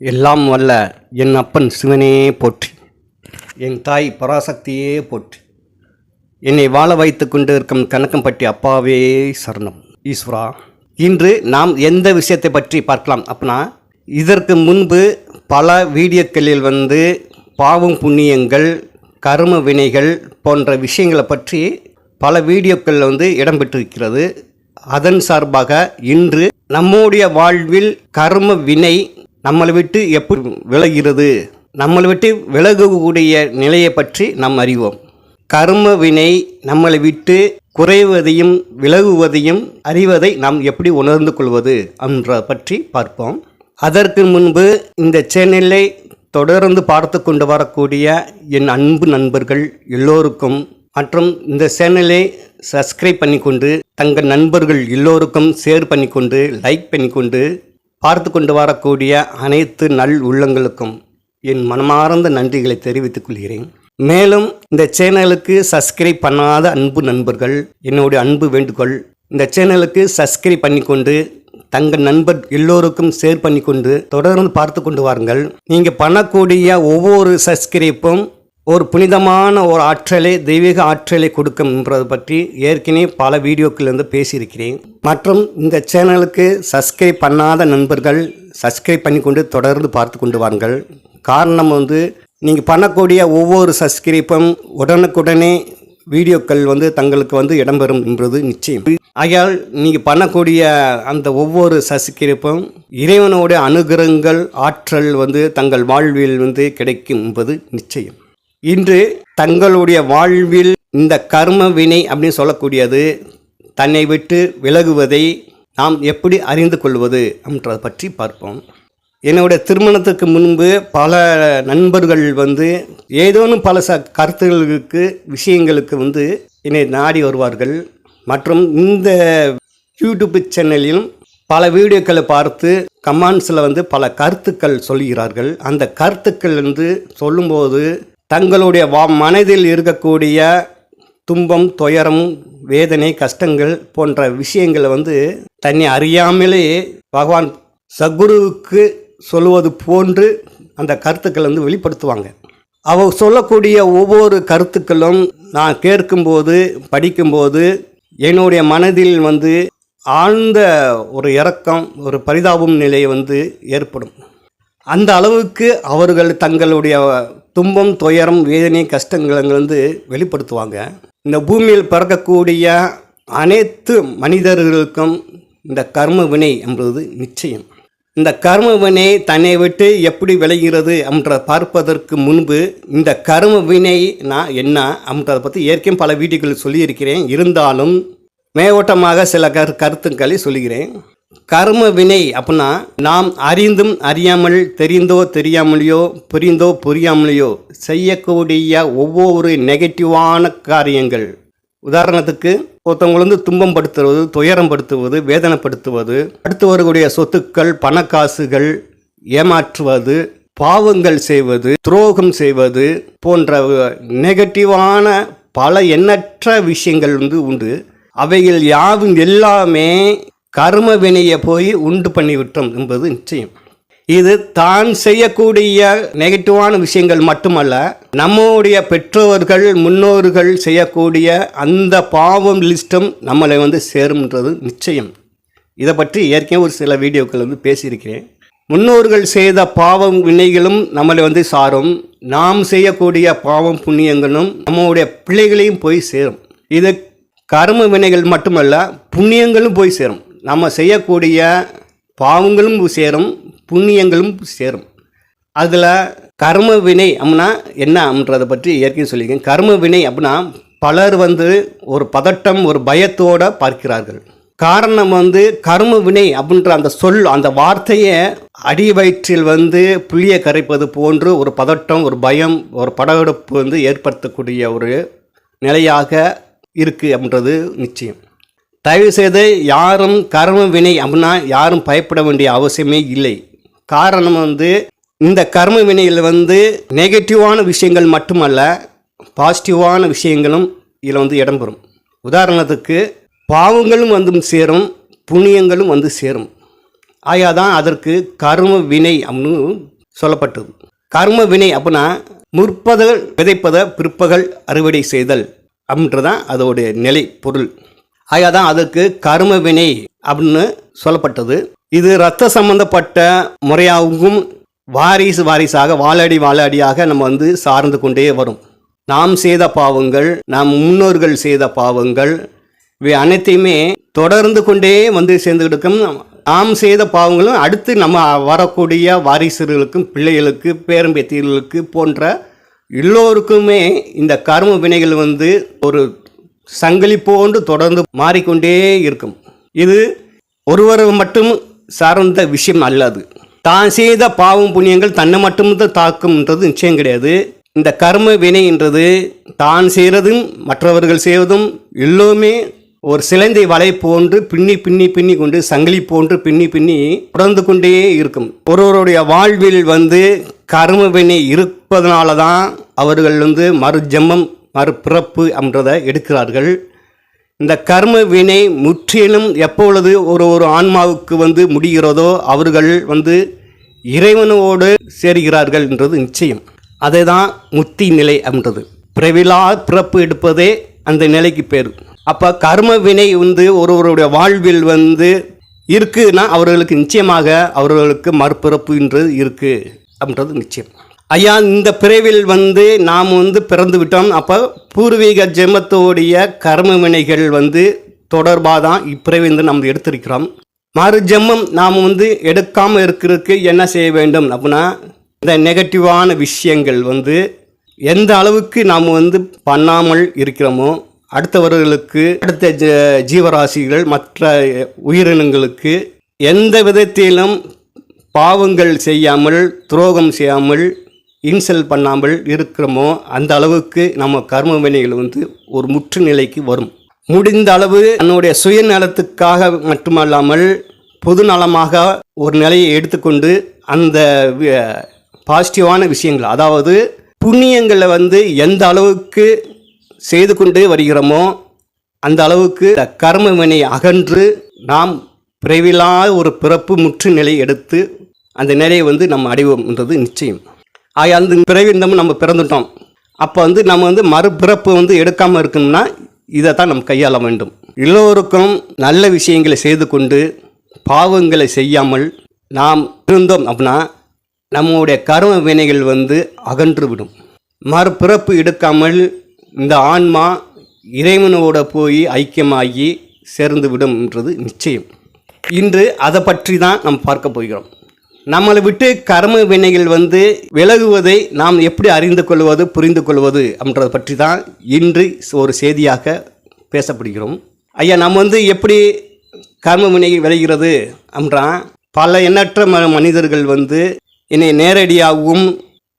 எல்லாம் வல்ல என் அப்பன் சிவனே போற்றி, என் தாய் பராசக்தியே போற்றி, என்னை வாழ வைத்து கொண்டு இருக்கும் கணக்கம்பட்டி அப்பாவே சரணம். ஈஸ்வரா, இன்று நாம் எந்த விஷயத்தை பற்றி பார்க்கலாம் அப்படின்னா, இதற்கு முன்பு பல வீடியோக்களில் பாவம் புண்ணியங்கள், கர்ம வினைகள் போன்ற விஷயங்களை பற்றி பல வீடியோக்கள் இடம்பெற்றிருக்கிறது. அதன் சார்பாக இன்று நம்முடைய வாழ்வில் கர்ம வினை நம்மளை விட்டு எப்படி விலகிறது, நம்மளை விட்டு விலகக்கூடிய நிலையை பற்றி நாம் அறிவோம். கர்ம வினை நம்மளை விட்டு குறைவதையும் விலகுவதையும் அறிவதை நாம் எப்படி உணர்ந்து கொள்வது என்ற பற்றி பார்ப்போம். அதற்கு முன்பு இந்த சேனலை தொடர்ந்து பார்த்து கொண்டு வரக்கூடிய என் அன்பு நண்பர்கள் எல்லோருக்கும் மற்றும் இந்த சேனலை சப்ஸ்கிரைப் பண்ணிக்கொண்டு தங்கள் நண்பர்கள் எல்லோருக்கும் ஷேர் பண்ணிக்கொண்டு லைக் பண்ணிக்கொண்டு பார்த்து கொண்டு வரக்கூடிய அனைத்து நல் உள்ளங்களுக்கும் என் மனமார்ந்த நன்றிகளை தெரிவித்துக் கொள்கிறேன். மேலும் இந்த சேனலுக்கு சப்ஸ்கிரைப் பண்ணாத அன்பு நண்பர்கள், என்னுடைய அன்பு வேண்டுகோள், இந்த சேனலுக்கு சப்ஸ்கிரைப் பண்ணிக்கொண்டு தங்கள் நண்பர் எல்லோருக்கும் ஷேர் பண்ணிக்கொண்டு தொடர்ந்து பார்த்து கொண்டு வாருங்கள். நீங்கள் பண்ணக்கூடிய ஒவ்வொரு சப்ஸ்கிரைப்பும் ஒரு புனிதமான ஒரு ஆற்றலை, தெய்வீக ஆற்றலை கொடுக்கும் என்பதை பற்றி ஏற்கனவே பல வீடியோக்கள் பேசியிருக்கிறேன். மற்றும் இந்த சேனலுக்கு சப்ஸ்கிரைப் பண்ணாத நண்பர்கள் சப்ஸ்கிரைப் பண்ணிக்கொண்டு தொடர்ந்து பார்த்து கொண்டு வாருங்கள். காரணம் நீங்கள் பண்ணக்கூடிய ஒவ்வொரு சப்ஸ்கிரைப்பும் உடனுக்குடனே வீடியோக்கள் தங்களுக்கு இடம்பெறும் என்பது நிச்சயம். ஆகையால் நீங்கள் பண்ணக்கூடிய அந்த ஒவ்வொரு சப்ஸ்கிரைப்பும் இறைவனோட அனுகிரகங்கள், ஆற்றல் தங்கள் வாழ்வில் கிடைக்கும் என்பது நிச்சயம். இன்று தங்களுடைய வாழ்வில் இந்த கர்ம வினை அப்படின்னு சொல்லக்கூடியது தன்னை விட்டு விலகுவதை நாம் எப்படி அறிந்து கொள்வது என்றதை பற்றி பார்ப்போம். என்னுடைய திருமணத்துக்கு முன்பு பல நண்பர்கள் ஏதோனும் பல கருத்துகளுக்கு, விஷயங்களுக்கு என்னை நாடி வருவார்கள். மற்றும் இந்த யூடியூப் சேனலிலும் பல வீடியோக்களை பார்த்து கமெண்ட்ஸில் பல கருத்துக்கள் சொல்கிறார்கள். அந்த கருத்துக்கள் சொல்லும்போது தங்களுடைய மனதில் இருக்கக்கூடிய துன்பம், துயரம், வேதனை, கஷ்டங்கள் போன்ற விஷயங்களை தன்னை அறியாமலே பகவான் சத்குருவுக்கு சொல்லுவது போன்று அந்த கருத்துக்கள் வெளிப்படுத்துவாங்க. அவர் சொல்லக்கூடிய ஒவ்வொரு கருத்துக்களும் நான் கேட்கும்போது, படிக்கும்போது என்னுடைய மனதில் ஆழ்ந்த ஒரு இரக்கம், ஒரு பரிதாபம் நிலை ஏற்படும். அந்த அளவுக்கு அவர்கள் தங்களுடைய துன்பம், துயரம், வேதனை, கஷ்டங்களை வெளிப்படுத்துவாங்க. இந்த பூமியில் பிறக்கக்கூடிய அனைத்து மனிதர்களுக்கும் இந்த கர்ம வினை என்பது நிச்சயம். இந்த கர்ம வினை தன்னை விட்டு எப்படி விளைகிறது என்ற பார்ப்பதற்கு முன்பு இந்த கர்ம வினை நான் என்ன அப்படின்றத பற்றி ஏற்கனவே பல வீடியோக்கள் சொல்லியிருக்கிறேன். இருந்தாலும் மேலோட்டமாக சில கருத்துக்களை சொல்லுகிறேன். கர்ம வினை அப்படின்னா நாம் அறிந்தும் அறியாமல், தெரிந்தோ தெரியாமலையோ, புரிந்தோ புரியாமலையோ செய்யக்கூடிய ஒவ்வொரு நெகட்டிவான காரியங்கள். உதாரணத்துக்கு ஒருத்தவங்க துன்பம் படுத்துவது, துயரம் படுத்துவது, வேதனைப்படுத்துவது, அடுத்தவர்களுடைய சொத்துக்கள், பணக்காசுகள் ஏமாற்றுவது, பாவங்கள் செய்வது, துரோகம் செய்வது போன்ற நெகட்டிவான பல எண்ணற்ற விஷயங்கள் உண்டு. அவைகள் யாவும் எல்லாமே கர்ம வினையை போய் உண்டு பண்ணிவிட்டோம் என்பது நிச்சயம். இது தான் செய்யக்கூடிய நெகட்டிவான விஷயங்கள் மட்டுமல்ல, நம்முடைய பெற்றோர்கள், முன்னோர்கள் செய்யக்கூடிய அந்த பாவம் லிஸ்ட்டும் நம்மளை சேரும்ன்றது நிச்சயம். இதை பற்றி ஏற்கனவே ஒரு சில வீடியோக்கள் பேசியிருக்கிறேன். முன்னோர்கள் செய்த பாவம் வினைகளும் நம்மளை சாரும். நாம் செய்யக்கூடிய பாவம் புண்ணியங்களும் நம்முடைய பிள்ளைகளையும் போய் சேரும். இது கர்ம வினைகள் மட்டுமல்ல, புண்ணியங்களும் போய் சேரும். நம்ம செய்யக்கூடிய பாவங்களும் சேரும், புண்ணியங்களும் சேரும். அதில் கர்ம வினை அப்படின்னா என்ன அப்படின்றத பற்றி ஏற்கனவே சொல்லியிருக்கேன். கர்ம வினை அப்படின்னா பலர் ஒரு பதட்டம், ஒரு பயத்தோடு பார்க்கிறார்கள். காரணம் கர்ம வினை அப்படின்ற அந்த சொல், அந்த வார்த்தையை அடி வயிற்றில் புளியை கரைப்பது போன்று ஒரு பதட்டம், ஒரு பயம், ஒரு படபடப்பு ஏற்படுத்தக்கூடிய ஒரு நிலையாக இருக்குது அப்படின்றது நிச்சயம். தயவுசெய்து யாரும் கர்ம வினை அப்படின்னா யாரும் பயப்பட வேண்டிய அவசியமே இல்லை. காரணம் இந்த கர்ம வினையில் நெகட்டிவான விஷயங்கள் மட்டுமல்ல, பாசிட்டிவான விஷயங்களும் இதில் இடம்பெறும். உதாரணத்துக்கு பாவங்களும் சேரும், புண்ணியங்களும் சேரும். ஆயாதான் அதற்கு கர்ம வினை அப்படின்னு சொல்லப்பட்டது. கர்ம வினை அப்படின்னா முற்பகல் விதைப்பதை பிற்பகல் அறுவடை செய்தல் அப்படின்றதான் அதோடைய நிலை பொருள். ஆயாதான் அதற்கு கர்ம வினை அப்படின்னு சொல்லப்பட்டது. இது இரத்த சம்பந்தப்பட்ட முறையாகவும் வாரிசாக வாழடியாக நம்ம சார்ந்து கொண்டே வரும். நாம் செய்த பாவங்கள், நாம் முன்னோர்கள் செய்த பாவங்கள், இவை அனைத்தையுமே தொடர்ந்து கொண்டே சேர்ந்துக்கிட்டு இருக்கும். நாம் செய்த பாவங்களும் அடுத்து நம்ம வரக்கூடிய வாரிசுகளுக்கும் பிள்ளைகளுக்கு பேரம்பேத்திகளுக்கு போன்ற எல்லோருக்குமே இந்த கர்ம வினைகள் ஒரு சங்கிலி போன்று தொடர்ந்து மாறிக்கொண்டே இருக்கும். இது ஒருவர் மட்டும் சார்ந்த விஷயம் அல்லது. தான் செய்த பாவம் புண்ணியங்கள் தன்னை மட்டும்தான் தாக்கும்ன்றது நிச்சயம் கிடையாது. இந்த கர்ம வினைன்றது தான் செய்கிறதும் மற்றவர்கள் செய்வதும் எல்லோருமே ஒரு சிலந்தை வலை போன்று பின்னி கொண்டு சங்கிலி போன்று பின்னி தொடர்ந்து கொண்டே இருக்கும். ஒருவருடைய வாழ்வில் கர்ம வினை இருப்பதனால தான் அவர்கள் மறுஜென்மம் மறுபிறப்பு என்றதை எடுக்கிறார்கள். இந்த கர்ம வினை முற்றிலும் எப்பொழுது ஒரு ஆன்மாவுக்கு முடிகிறதோ அவர்கள் இறைவனோடு சேர்கிறார்கள் என்றது நிச்சயம். அதை தான் முத்தி நிலை அப்படின்றது. பிறவிலா பிறப்பு எடுப்பதே அந்த நிலைக்கு பேர். அப்போ கர்ம வினை ஒருவருடைய வாழ்வில் இருக்குன்னா அவர்களுக்கு நிச்சயமாக அவர்களுக்கு மறுபிறப்புன்றது இருக்குது அப்படின்றது நிச்சயம். ஐயா, இந்த பிறவில் நாம் பிறந்து விட்டோம். அப்போ பூர்வீக ஜென்மத்தோடைய கர்ம வினைகள் தொடர்பாக தான் இப்பிறவி நம்ம எடுத்திருக்கிறோம். மறு ஜென்மம் நாம் எடுக்காமல் இருக்கிறதுக்கு என்ன செய்ய வேண்டும் அப்படின்னா, இந்த நெகட்டிவான விஷயங்கள் எந்த அளவுக்கு நாம் பண்ணாமல் இருக்கிறோமோ அடுத்தவர்களுக்கு, அடுத்த ஜீவராசிகள், மற்ற உயிரினங்களுக்கு எந்த விதத்திலும் பாவங்கள் செய்யாமல், துரோகம் செய்யாமல், இன்சல் பண்ணாமல் இருக்கிறோமோ அந்த அளவுக்கு நம்ம கர்ம வினைகள் ஒரு முற்று நிலைக்கு வரும். முடிந்த அளவு தன்னுடைய சுயநலத்துக்காக மட்டுமல்லாமல் பொது நலமாக ஒரு நிலையை எடுத்துக்கொண்டு அந்த பாசிட்டிவான விஷயங்கள், அதாவது புண்ணியங்களை எந்த அளவுக்கு செய்து கொண்டு வருகிறோமோ அந்த அளவுக்கு கர்ம வினை அகன்று நாம் பிறவிலா ஒரு பிறப்பு முற்று நிலை எடுத்து அந்த நிலையை நம்ம அடைவோம்ன்றது நிச்சயம். அந்த பிறவி நம்ம பிறந்துட்டோம். அப்போ நம்ம மறுபிறப்பு எடுக்காமல் இருக்கணும்னா இதை தான் நம்ம கையாள வேண்டும். எல்லோருக்கும் நல்ல விஷயங்களை செய்து கொண்டு பாவங்களை செய்யாமல் நாம் இருந்தோம் அப்படின்னா நம்முடைய கர்ம வினைகள் அகன்று விடும். மறுபிறப்பு எடுக்காமல் இந்த ஆன்மா இறைவனோட போய் ஐக்கியமாகி சேர்ந்து விடும்ன்றது நிச்சயம். இன்று அதை பற்றி தான் நாம் பார்க்க போகிறோம். நம்மளை விட்டு கர்ம வினைகள் விலகுவதை நாம் எப்படி அறிந்து கொள்வது, புரிந்து கொள்வது அப்படின்றத பற்றி தான் இன்று ஒரு செய்தியாக பேசப்படுகிறோம். ஐயா, நம்ம எப்படி கர்ம வினை விளைகிறது அப்படின்னா, பல எண்ணற்ற மனிதர்கள் என்னை நேரடியாகவும்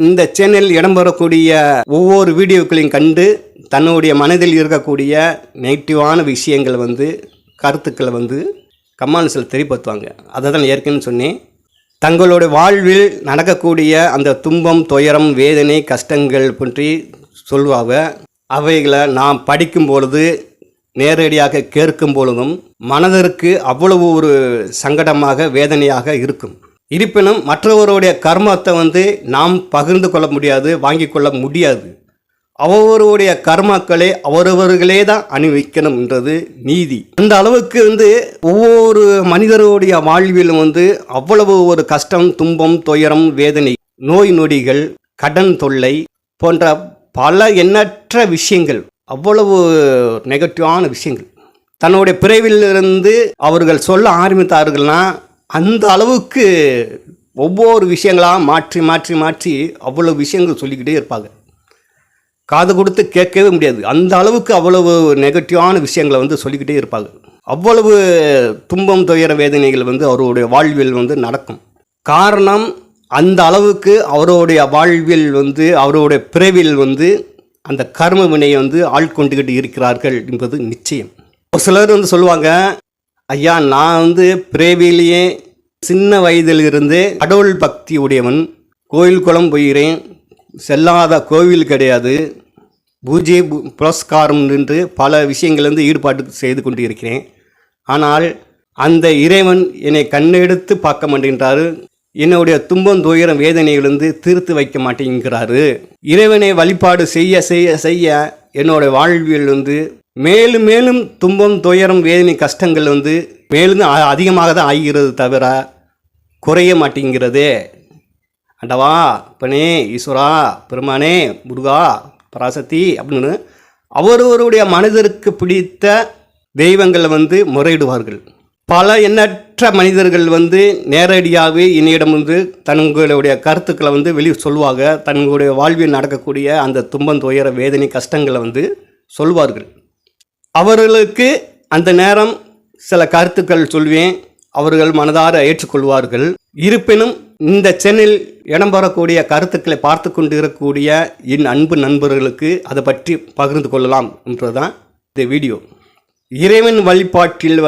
இந்த சேனலில் இடம்பெறக்கூடிய ஒவ்வொரு வீடியோக்களையும் கண்டு தன்னுடைய மனதில் இருக்கக்கூடிய நெகட்டிவான விஷயங்கள் கருத்துக்களை கமெண்ட்ஸில் தெரிவித்துவாங்க. அதை தான் ஏற்கனவே சொன்னேன். தங்களுடைய வாழ்வில் நடக்கக்கூடிய அந்த துன்பம், துயரம், வேதனை, கஷ்டங்கள் பற்றி சொல்லுவாங்க. அவைகளை நாம் படிக்கும் பொழுது, நேரடியாக கேட்கும் பொழுதும் மனதிற்கு அவ்வளவு ஒரு சங்கடமாக, வேதனையாக இருக்கும். இருப்பினும் மற்றவருடைய கர்மத்தை நாம் பகிர்ந்து கொள்ள முடியாது, வாங்கி கொள்ள முடியாது. அவருடைய கர்மாக்களை அவரவர்களே தான் அணிவிக்கணும் என்றது நீதி. அந்த அளவுக்கு ஒவ்வொரு மனிதருடைய வாழ்விலும் அவ்வளவு ஒரு கஷ்டம், துன்பம், துயரம், வேதனை, நோய் நொடிகள், கடன் தொல்லை போன்ற பல எண்ணற்ற விஷயங்கள், அவ்வளவு நெகட்டிவான விஷயங்கள் தன்னுடைய பிறவிலிருந்து அவர்கள் சொல்ல ஆரம்பித்தார்கள்னா அந்த அளவுக்கு ஒவ்வொரு விஷயங்களாக மாற்றி அவ்வளவு விஷயங்கள் சொல்லிக்கிட்டே இருப்பாங்க. காது கொடுத்து கேட்கவே முடியாது. அந்த அளவுக்கு அவ்வளவு நெகட்டிவான விஷயங்களை சொல்லிக்கிட்டே இருப்பாங்க. அவ்வளவு துன்பம், துயர வேதனைகள் அவருடைய வாழ்வில் நடக்கும். காரணம், அந்த அளவுக்கு அவருடைய வாழ்வில் அவருடைய பிறவில் அந்த கர்ம வினையை ஆட்கொண்டுகிட்டு இருக்கிறார்கள் என்பது நிச்சயம். ஒரு சிலர் சொல்லுவாங்க, ஐயா, நான் பிறவிலேயே சின்ன வயதிலிருந்து கடவுள் பக்தி உடையவன், கோயில் குளம் போகிறேன், செல்லாத கோவில் கிடையாது, பூஜை புரஸ்காரம் என்று பல விஷயங்கள் ஈடுபாடு செய்து கொண்டு இருக்கிறேன். ஆனால் அந்த இறைவன் என்னை கண்ணெடுத்து பார்க்க மாட்டேன்றாரு, என்னுடைய துன்பம் துயரம் வேதனையிலிருந்து தீர்த்து வைக்க மாட்டேங்கிறாரு. இறைவனை வழிபாடு செய்ய செய்ய செய்ய என்னோட வாழ்வில் மேலும் மேலும் துன்பம் துயரம் வேதனை கஷ்டங்கள் மேலும் அதிகமாக தான் ஆகிறது தவிர குறைய மாட்டேங்கிறதே. அண்டவா அப்பனே ஈஸ்வரா பெருமானே முருகா பராசக்தி அப்படின்னு அவரவருடைய மனிதருக்கு பிடித்த தெய்வங்களை முறையிடுவார்கள். பல எண்ணற்ற மனிதர்கள் நேரடியாகவே என்னிடம் தங்களுடைய கருத்துக்களை வெளியே சொல்லுவாங்க. தங்களுடைய வாழ்வில் நடக்கக்கூடிய அந்த துன்பம் துயர வேதனை கஷ்டங்களை சொல்வார்கள். அவர்களுக்கு அந்த நேரம் சில கருத்துக்கள் சொல்வேன், அவர்கள் மனதார ஏற்றுக்கொள்வார்கள். இருப்பினும் இந்த சேனலில் இடம்பெறக்கூடிய கருத்துக்களை பார்த்து கொண்டு இருக்கக்கூடிய என் அன்பு நண்பர்களுக்கு அதை பற்றி பகிர்ந்து கொள்ளலாம் என்றுதான் இந்த வீடியோ. இறைவன் வழிபாட்டில்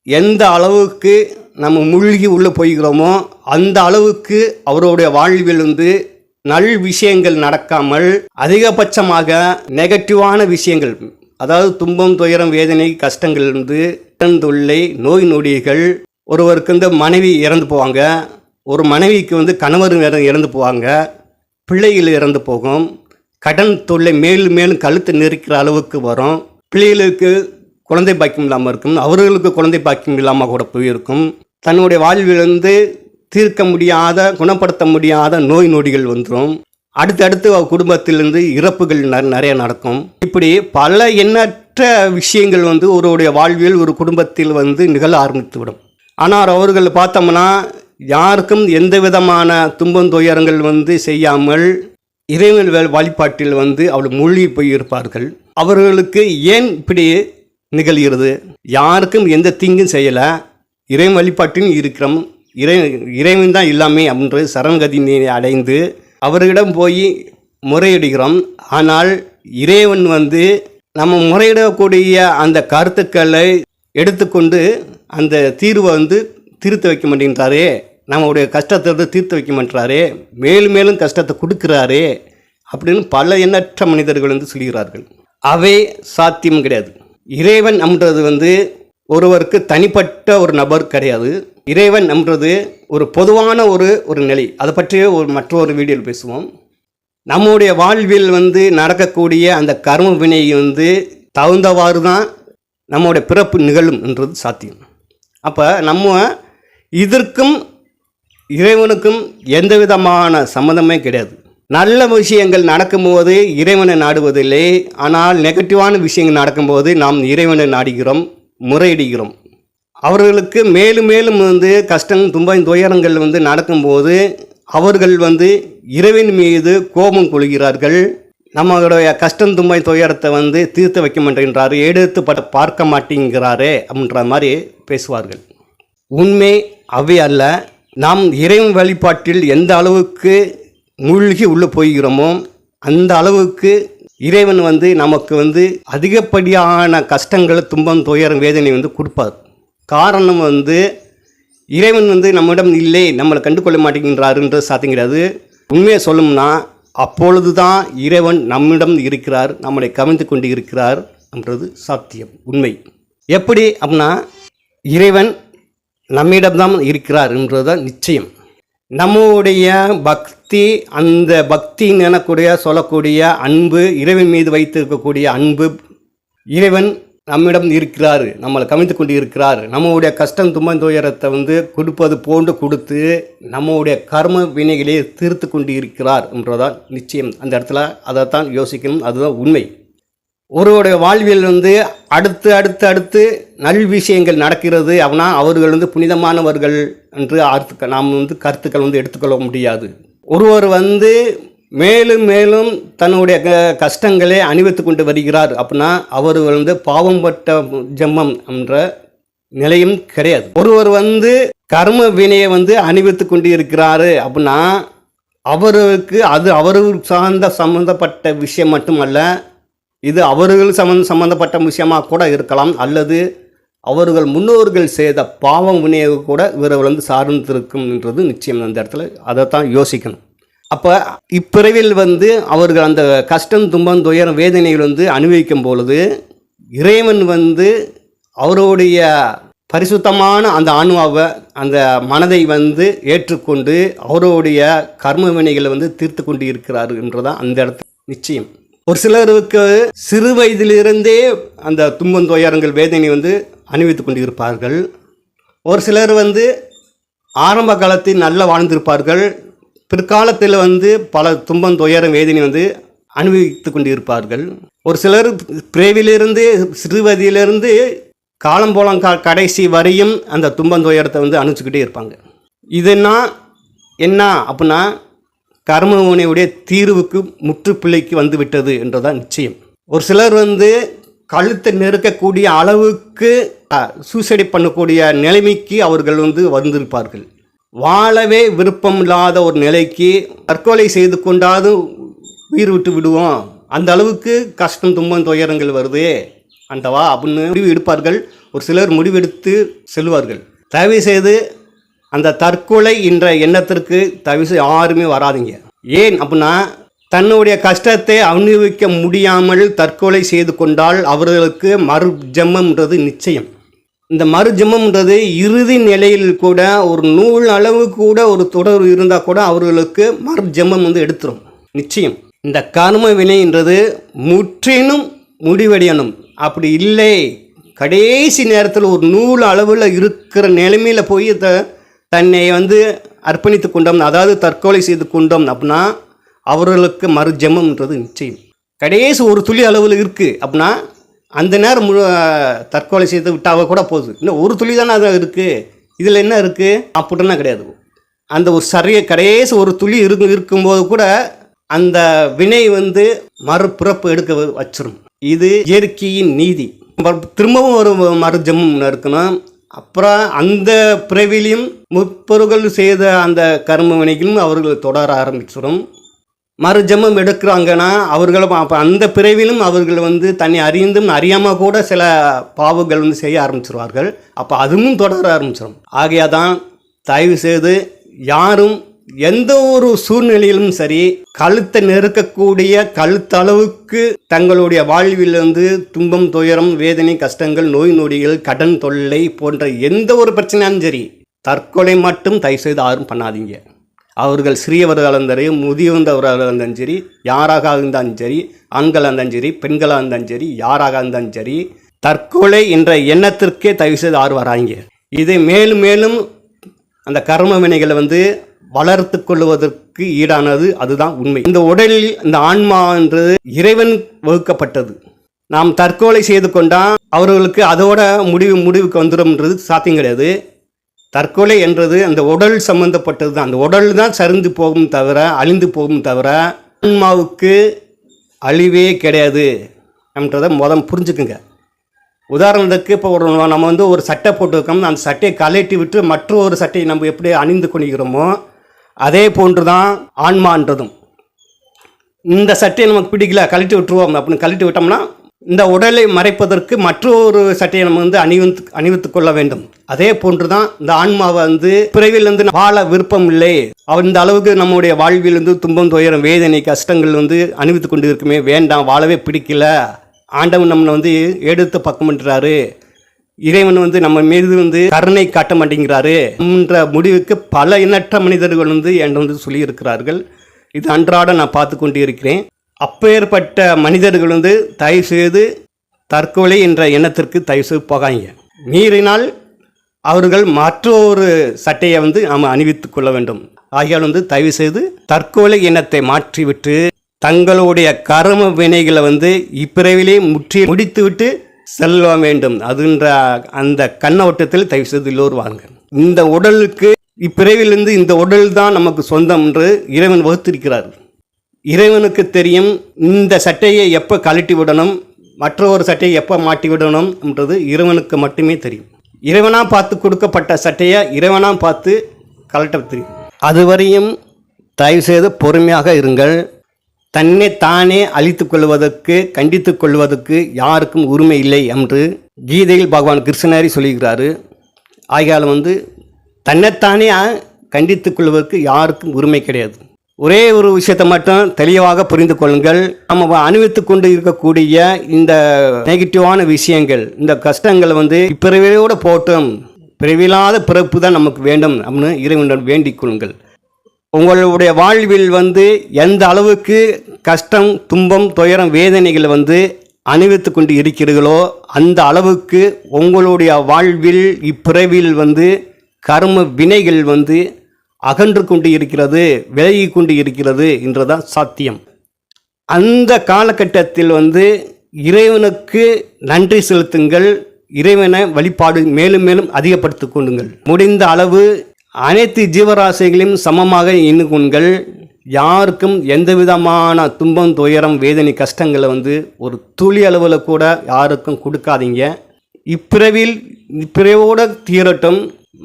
எந்த அளவுக்கு நம்ம மூழ்கி உள்ளே போய்கிறோமோ அந்த அளவுக்கு அவருடைய வாழ்வில் நல் விஷயங்கள் நடக்காமல் அதிகபட்சமாக நெகட்டிவான விஷயங்கள், அதாவது துன்பம் துயரம் வேதனை கஷ்டங்கள் தொல்லை நோய் நொடிகள், ஒருவருக்கு மனைவி இறந்து போவாங்க, ஒரு மனைவிக்கு கணவர் இறந்து போவாங்க, பிள்ளைகள் இறந்து போகும், கடன் தொல்லை மேலும் மேலும் கழுத்து நெரிக்கிற அளவுக்கு வரும், பிள்ளைகளுக்கு குழந்தை பாக்கியம் இல்லாமல் இருக்கும், அவர்களுக்கு குழந்தை பாக்கியம் இல்லாமல் கூட போயிருக்கும், தன்னுடைய வாழ்விலிருந்து தீர்க்க முடியாத குணப்படுத்த முடியாத நோய் நொடிகள் வந்துடும், அடுத்தடுத்து குடும்பத்திலிருந்து இறப்புகள் நிறைய நடக்கும். இப்படி பல எண்ணற்ற விஷயங்கள் ஒருவருடைய வாழ்வில் ஒரு குடும்பத்தில் நிகழ ஆரம்பித்துவிடும். ஆனால் அவர்கள் பார்த்தோம்னா யாருக்கும் எந்த விதமான துன்பம் துயரங்கள் செய்யாமல் இறைவன் வழிபாட்டில் அவள் மூழ்கி போய் இருப்பார்கள். அவர்களுக்கு ஏன் இப்படி நிகழ்கிறது? யாருக்கும் எந்த தீங்கும் செய்யலை, இறைவன் வழிபாட்டில் இருக்கிறோம், இறைவன் தான் எல்லாமே அப்படின்ற சரணகதி அடைந்து அவர்களிடம் போய் முறையிடுகிறோம். ஆனால் இறைவன் நம்ம முறையிடக்கூடிய அந்த கருத்துக்களை எடுத்துக்கொண்டு அந்த தீர்வை தீர்த்து வைக்க மாட்டேங்கிறாரே, நம்மளுடைய கஷ்டத்தை தீர்த்து வைக்க மாட்டாரே, மேலும் மேலும் கஷ்டத்தை கொடுக்குறாரே அப்படின்னு பல எண்ணற்ற மனிதர்கள் சொல்கிறார்கள். அவை சாத்தியம் கிடையாது. இறைவன் நம்புறது ஒருவருக்கு தனிப்பட்ட ஒரு நபர் கிடையாது. இறைவன் நம்புறது ஒரு பொதுவான ஒரு நிலை. அதை பற்றிய மற்றொரு வீடியோவில் பேசுவோம். நம்முடைய வாழ்வில் நடக்கக்கூடிய அந்த கர்ம வினை தகுந்தவாறு தான் நம்முடைய பிறப்பு நிகழும் என்றது சாத்தியம். அப்போ நம்ம இதற்கும் இறைவனுக்கும் எந்த விதமான சம்மந்தமே கிடையாது. நல்ல விஷயங்கள் நடக்கும்போது இறைவனை நாடுவதில்லை, ஆனால் நெகட்டிவான விஷயங்கள் நடக்கும்போது நாம் இறைவனை நாடுகிறோம், முறையிடுகிறோம். அவர்களுக்கு மேலும் மேலும் கஷ்டம் துன்பம் துயரங்கள் நடக்கும்போது அவர்கள் இறைவன் மீது கோபம் கொள்கிறார்கள். நம்மளுடைய கஷ்டம் துன்பம் துயரத்தை தீர்த்து வைக்க மாட்டேங்கிறாரு, எடுத்து பார்க்க மாட்டேங்கிறாரே அப்படின்ற மாதிரி பேசுவார்கள். உண்மை அவை அல்ல. நாம் இறைவன் வழிபாட்டில் எந்த அளவுக்கு மூழ்கி உள்ளே போகிறோமோ அந்த அளவுக்கு இறைவன் நமக்கு அதிகப்படியான கஷ்டங்கள் துன்பம் துயரம் வேதனை கொடுப்பார். காரணம் இறைவன் நம்மிடம் இல்லை, நம்மளை கண்டுகொள்ள மாட்டேங்கிறாருன்றது சாத்தியம் கிடையாது. உண்மையை சொல்லணும்னா அப்பொழுது தான் இறைவன் நம்மிடம் இருக்கிறார், நம்மளை கவனித்து கொண்டு இருக்கிறார் என்றது சாத்தியம், உண்மை. எப்படி அப்படின்னா இறைவன் நம்மிடம்தான் இருக்கிறார் என்றதுதான் நிச்சயம். நம்முடைய பக்தி, அந்த பக்தி எனக்கூடிய சொல்லக்கூடிய அன்பு, இறைவன் மீது வைத்திருக்கக்கூடிய அன்பு, இறைவன் நம்மிடம் இருக்கிறார், நம்மளை கவனித்து கொண்டு இருக்கிறார், நம்முடைய கஷ்டம் துன்பம் துயரத்தை கொடுப்பது போன்று கொடுத்து நம்முடைய கர்ம வினைகளை தீர்த்து கொண்டு இருக்கிறார் என்றதான் நிச்சயம். அந்த இடத்துல அதைத்தான் யோசிக்கணும், அதுதான் உண்மை. ஒருவருடைய வாழ்வில் அடுத்து அடுத்து அடுத்து நல் விஷயங்கள் நடக்கிறது அப்படின்னா அவர்கள் புனிதமானவர்கள் என்று நாம் கருத்துக்கள் எடுத்துக்கொள்ள முடியாது. ஒருவர் மேலும் மேலும் தன்னுடைய கஷ்டங்களை அனுபவித்து கொண்டு வருகிறார் அப்படின்னா அவர்கள் பாவம் பட்ட ஜென்மம் என்ற நிலையும் கிடையாது. ஒருவர் கர்ம வினையை அனுபவித்து கொண்டு இருக்கிறாரு அப்படின்னா அவருக்கு அது அவர்கள் சம்பந்தப்பட்ட விஷயம் மட்டுமல்ல, இது அவர்கள் சம்பந்தப்பட்ட விஷயமாக கூட இருக்கலாம், அல்லது அவர்கள் முன்னோர்கள் செய்த பாவம் வினையை கூட இவர்கள் சார்ந்திருக்கும் என்றது நிச்சயம். அந்த இடத்துல அதைத்தான் யோசிக்கணும். அப்போ இப்பிறவில் அவர்கள் அந்த கஷ்டம் துன்பம் துயரம் வேதனைகள் அனுபவிக்கும் பொழுது இறைவன் அவருடைய பரிசுத்தமான அந்த ஆன்மாவை, அந்த மனதை வந்து ஏற்றுக்கொண்டு அவருடைய கர்ம வினைகளை வந்து தீர்த்து கொண்டு இருக்கிறார் என்றுதான் அந்த இடத்துல நிச்சயம். ஒரு சிலருக்கு சிறு வயதிலிருந்தே அந்த துன்பம் துயரங்கள் வேதனை வந்து அனுபவித்து கொண்டு இருப்பார்கள். ஒரு சிலர் வந்து ஆரம்ப காலத்தில் நல்லா வாழ்ந்திருப்பார்கள். பிற்காலத்தில் வந்து பல துன்பம் துயரம் வேதனை வந்து அனுபவித்து கொண்டு இருப்பார்கள். ஒரு சிலர் பிறவிலிருந்து சிறுவதியிலிருந்து காலம் போலம் கடைசி வரையும் அந்த துன்பம் துயரத்தை வந்து அனுப்பிச்சுக்கிட்டே இருப்பாங்க. இதுனா என்ன அப்படின்னா கர்ம வினையுடைய தீர்வுக்கு முற்றுப்புள்ளிக்கு வந்து விட்டது என்றதான் நிச்சயம். ஒரு சிலர் வந்து கழுத்தை நெருக்கக்கூடிய அளவுக்கு சூசைடு பண்ணக்கூடிய நிலைமைக்கு அவர்கள் வந்து வந்திருப்பார்கள். வாழவே விருப்பம் இல்லாத ஒரு நிலைக்கு தற்கொலை செய்து கொண்டாது உயிர் விட்டு விடுவோம், அந்த அளவுக்கு கஷ்டம் துன்பம் துயரங்கள் வருது அண்டவா அப்படின்னு முடிவு எடுப்பார்கள். ஒரு சிலர் முடிவெடுத்து செல்வார்கள். தயவு செய்து அந்த தற்கொலை என்ற எண்ணத்திற்கு தயவு செய்து யாருமே வராதிங்க. ஏன் அப்படின்னா தன்னுடைய கஷ்டத்தை அனுபவிக்க முடியாமல் தற்கொலை செய்து கொண்டால் அவர்களுக்கு மறு ஜென்மம்ன்றது நிச்சயம். இந்த மறு ஜென்மம்ன்றது இறுதி நிலையில் கூட ஒரு நூல் அளவு கூட ஒரு தொடர்பு இருந்தால் கூட அவர்களுக்கு மறு ஜென்மம் வந்து எடுத்துரும் நிச்சயம். இந்த கர்ம வினைன்றது முற்றிலும் முடிவடையணும். அப்படி இல்லை கடைசி நேரத்தில் ஒரு நூல் அளவில் இருக்கிற நிலைமையில் போய் தன்னை வந்து அர்ப்பணித்து கொண்டோம், அதாவது தற்கொலை செய்து கொண்டோம் அப்படின்னா அவர்களுக்கு மறு ஜென்மம்ன்றது நிச்சயம். கடைசி ஒரு துளி அளவில் இருக்குது அப்படின்னா அந்த நேரம் தற்கொலை செய்து விட்டாவ கூட போகுது. இன்னும் ஒரு துளி தானே அது இருக்குது, இதில் என்ன இருக்குது அப்படின்னா கிடையாது. அந்த ஒரு கடைசி ஒரு துளி இருக்கும்போது கூட அந்த வினை வந்து மறுபிறப்பு எடுக்க வச்சிரும். இது இயற்கையின் நீதி. திரும்பவும் ஒரு மறு ஜென்மம் இருக்கணும். அப்புறம் அந்த பிறவிலையும் முற்பொருள்கள் செய்த அந்த கர்ம வினைகளும் அவர்கள் தொடர ஆரம்பிச்சிடும். மறு ஜென்மம் எடுக்கிறாங்கன்னா அவர்களும் அப்போ அந்த பிறவிலும் அவர்கள் வந்து தன்னை அறிந்தும் அறியாமல் கூட சில பாவங்கள் வந்து செய்ய ஆரம்பிச்சிருவார்கள். அப்போ அதுவும் தொடர ஆரம்பிச்சிடும். ஆகையாதான் தயவு செய்து யாரும் எந்த ஒரு சூழ்நிலையிலும் சரி கழுத்தை நெருக்கக்கூடிய கழுத்தளவுக்கு தங்களுடைய வாழ்வில் வந்து துன்பம் துயரம் வேதனை கஷ்டங்கள் நோய் நொடிகள் கடன் தொல்லை போன்ற எந்த ஒரு பிரச்சனையாலும் சரி தற்கொலை மட்டும் தயவு செய்து யாரும் பண்ணாதீங்க. அவர்கள் சிறியவர்களாக இருந்தாலும் சரி முதியவர்களாக இருந்தாலும் சரி யாராக இருந்தாலும் சரி ஆண்களாக இருந்தாலும் சரி பெண்களாக இருந்தாலும் சரி யாராக இருந்தாலும் சரி தற்கொலை என்ற எண்ணத்திற்கே தயவு செய்து யாரும் வராங்க. இதை மேலும் மேலும் அந்த கர்ம வினைகளை வந்து வளர்த்து கொள்வதற்கு ஈடானது அதுதான் உண்மை. இந்த உடலில் இந்த ஆன்மா என்றது இறைவன் வகுக்கப்பட்டது. நாம் தற்கொலை செய்து கொண்டால் அவர்களுக்கு அதோட முடிவுக்கு வந்துடும்ன்றது சாத்தியம் கிடையாது. தற்கொலை என்றது அந்த உடல் சம்பந்தப்பட்டது தான். அந்த உடல் தான் சரிந்து போகும் தவிர அழிந்து போகும் தவிர ஆன்மாவுக்கு அழிவே கிடையாது என்றதை புரிஞ்சுக்குங்க. உதாரணத்துக்கு இப்போ நம்ம வந்து ஒரு சட்டை போட்டுருக்கோம், அந்த சட்டையை கலட்டி விட்டு மற்றொரு சட்டையை நம்ம எப்படி அணிந்து கொள்கிறோமோ அதே போன்று தான் ஆன்மான்றதும். இந்த சட்டையை நமக்கு பிடிக்கல கழட்டி விட்டுருவோம் அப்படின்னு கழட்டி விட்டோம்னா இந்த உடலை மறைப்பதற்கு மற்றொரு சட்டையை நம்ம வந்து அணிவித்து கொள்ள வேண்டும். அதே போன்று தான் இந்த ஆன்மாவை வந்து பிறவிலிருந்து வாழ விருப்பம் இல்லை, இந்த அளவுக்கு நம்முடைய வாழ்விலிருந்து துன்பம் துயரம் வேதனை கஷ்டங்கள் வந்து அணிவித்து கொண்டு இருக்குமே, வேண்டாம் வாழவே பிடிக்கல, ஆண்டவன் நம்மளை வந்து எடுத்து பக்கம் பண்ணுறாரு, இறைவன் வந்து நம்ம மீது வந்து கருணை காட்ட மாட்டேங்கிறாரு என்ற முடிவுக்கு பல எண்ணற்ற மனிதர்கள் வந்து என்கிட்ட வந்து சொல்லியிருக்கிறார்கள். இது அன்றாட நான் பார்த்து கொண்டு இருக்கிறேன். அப்பேற்பட்ட மனிதர்கள் வந்து தயவு செய்து தற்கொலை என்ற எண்ணத்திற்கு தயவு செய்து போகாங்க. மீறினால் அவர்கள் மற்றொரு சட்டையை வந்து நாம் அணிவித்து கொள்ள வேண்டும். ஆகியால் வந்து தயவு செய்து தற்கொலை எண்ணத்தை மாற்றிவிட்டு தங்களுடைய கர்ம வினைகளை வந்து இப்பிறவிலே முடித்து விட்டு செல்ல வேண்டும். அதுன்ற அந்த கண்ணோட்டத்தில் தயவு செய்து எல்லோரும் வாங்க. இந்த உடலுக்கு இப்பிறவிலிருந்து இந்த உடல் தான் நமக்கு சொந்தம் என்று இறைவன் வகுத்திருக்கிறார். இறைவனுக்கு தெரியும் இந்த சட்டையை எப்போ கழட்டி விடணும், மற்றொரு சட்டையை எப்போ மாட்டி விடணும் என்றது இறைவனுக்கு மட்டுமே தெரியும். இறைவனாக பார்த்து கொடுக்கப்பட்ட சட்டையை இறைவனாக பார்த்து கழட்ட தெரியும். அதுவரையும் தயவு செய்து பொறுமையாக இருங்கள். தன்னை தானே அழித்து கொள்வதற்கு கண்டித்து கொள்வதற்கு யாருக்கும் உரிமை இல்லை என்று கீதையில் பகவான் கிருஷ்ணரே சொல்லுகிறாரு. ஆகையால் வந்து தன்னைத்தானே கண்டித்து கொள்வதற்கு யாருக்கும் உரிமை கிடையாது. ஒரே ஒரு விஷயத்தை மட்டும் தெளிவாக புரிந்து கொள்ளுங்கள். நம்ம அனுபவித்து கொண்டு இருக்கக்கூடிய இந்த நெகட்டிவான விஷயங்கள், இந்த கஷ்டங்கள் இப்பிறவியோடு போட்டும், பிறவில்லாத பிறப்பு தான் நமக்கு வேண்டும் அப்படின்னு இறைவனிடம் வேண்டிக் கொள்ளுங்கள். உங்களுடைய வாழ்வில் எந்த அளவுக்கு கஷ்டம், துன்பம், துயரம், வேதனைகள் அனுபவித்து கொண்டு இருக்கிறீர்களோ அந்த அளவுக்கு உங்களுடைய வாழ்வில் இப்பிறவில் கர்ம வினைகள் அகன்று கொண்டு இருக்கிறது, விலகி கொண்டு இருக்கிறது என்றுதான் சாத்தியம். அந்த காலகட்டத்தில் இறைவனுக்கு நன்றி செலுத்துங்கள். இறைவனை வழிபாடு மேலும் மேலும் அதிகப்படுத்திக் கொள்ளுங்கள். முடிந்த அளவு அனைத்து ஜீவராசிகளையும் சமமாக எண்ணுகொள்ளுங்கள். யாருக்கும் எந்த விதமான துன்பம், துயரம், வேதனை, கஷ்டங்களை ஒரு துளி அளவில் கூட யாருக்கும் கொடுக்காதீங்க. இப்பிறவோடு தீரட்டும்,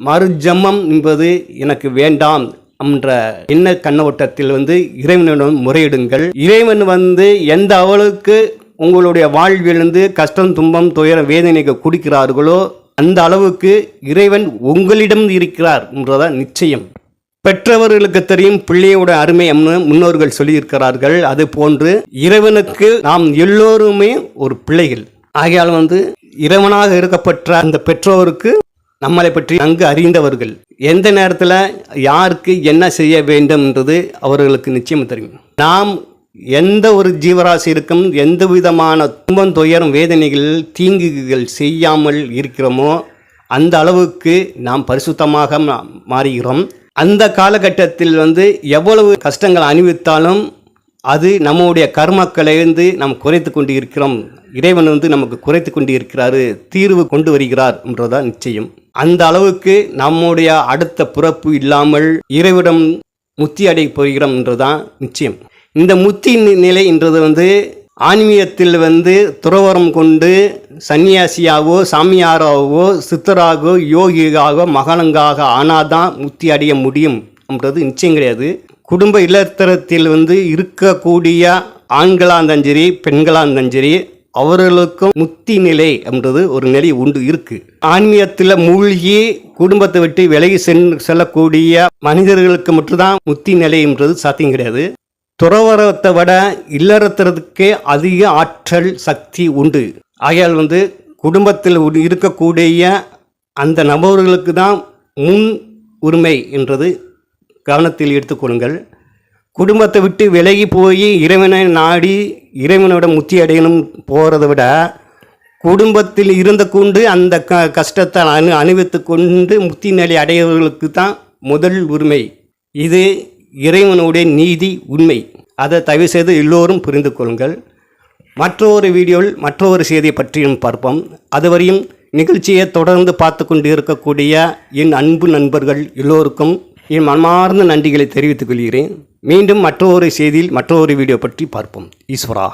மறுஜன்மம் என்பது எனக்கு வேண்டாம் என்ற எண்ண கண்ணோட்டத்தில் இறைவனிடம் முறையிடுங்கள். இறைவன் எந்த அளவுக்கு உங்களுடைய வாழ்விலிருந்து கஷ்டம், துன்பம், துயரம், வேதனைகள் கொடுக்கிறார்களோ அந்த அளவுக்கு இறைவன் உங்களிடம் இருக்கிறார் என்றதான் நிச்சயம். பெற்றவர்களுக்கு தெரியும் பிள்ளையோட அருமை முன்னோர்கள் சொல்லியிருக்கிறார்கள். அது போன்று இறைவனுக்கு நாம் எல்லோருமே ஒரு பிள்ளைகள். ஆகையால் இறைவனாக இருக்கப்பட்ட அந்த பெற்றோருக்கு நம்மளை பற்றி நன்கு அறிந்தவர்கள். எந்த நேரத்தில் யாருக்கு என்ன செய்ய வேண்டும் என்றது அவர்களுக்கு நிச்சயம் தெரியும். நாம் எந்த ஒரு ஜீவராசி இருக்கும் எந்த விதமான துன்பம், துயரம், வேதனைகள், தீங்குகள் செய்யாமல் இருக்கிறோமோ அந்த அளவுக்கு நாம் பரிசுத்தமாக மாறுகிறோம். அந்த காலகட்டத்தில் எவ்வளவு கஷ்டங்கள் அனுபவித்தாலும் அது நம்முடைய கர்மக்களை நாம் குறைத்து கொண்டு இருக்கிறோம். இறைவன் நமக்கு குறைத்து கொண்டு இருக்கிறாரு, தீர்வு கொண்டு வருகிறார் என்றதான் நிச்சயம். அந்த அளவுக்கு நம்முடைய அடுத்த பிறப்பு இல்லாமல் இறைவிடம் முத்தி அடைய போகிறோம் என்றுதான் நிச்சயம். இந்த முத்தி நிலை என்றது ஆன்மீகத்தில் துறவரம் கொண்டு சன்னியாசியாகவோ, சாமியாராகவோ, சித்தராகவோ, யோகியாகவோ, மகானங்காக ஆனாதான் முத்தி அடைய முடியும் என்றது நிச்சயம் கிடையாது. குடும்ப இல்லத்தரத்தில் இருக்கக்கூடிய ஆண்களாக இருந்தாலும் சரி, பெண்களாக இருந்தாலும் சரி, அவர்களுக்கும் முத்தி நிலை என்றது ஒரு நிலை உண்டு இருக்கு. ஆன்மீகத்தில் மூழ்கி குடும்பத்தை விட்டு விலகி செல்லக்கூடிய மனிதர்களுக்கு மட்டும்தான் முத்தி நிலை என்றது சாத்தியம் கிடையாது. துறவரத்தை விட இல்லறத்துறதுக்கே அதிக ஆற்றல், சக்தி உண்டு. ஆகையால் குடும்பத்தில் இருக்கக்கூடிய அந்த நபர்களுக்கு தான் முன் உரிமை என்றது கவனத்தில் எடுத்துக்கொள்ளுங்கள். குடும்பத்தை விட்டு விலகி போய் இறைவனை நாடி இறைவனோட முத்தி அடையணும் போகிறத விட குடும்பத்தில் இருந்து கொண்டு அந்த கஷ்டத்தை அனுபவித்து கொண்டு முத்தி நிலை அடையவர்களுக்கு தான் முதல் உரிமை. இது இறைவனுடைய நீதி, உண்மை. அதை தயவு செய்து எல்லோரும் புரிந்து கொள்ளுங்கள். மற்றொரு வீடியோவில் மற்றொரு செய்தியை பற்றியும் பார்ப்போம். அதுவரையும் நிகழ்ச்சியை தொடர்ந்து பார்த்து கொண்டு இருக்கக்கூடிய என் அன்பு நண்பர்கள் எல்லோருக்கும் என் மனமார்ந்த நன்றிகளை தெரிவித்துக் கொள்கிறேன். மீண்டும் மற்றொரு செய்தியில் மற்றொரு வீடியோ பற்றி பார்ப்போம். ஈஸ்வரா.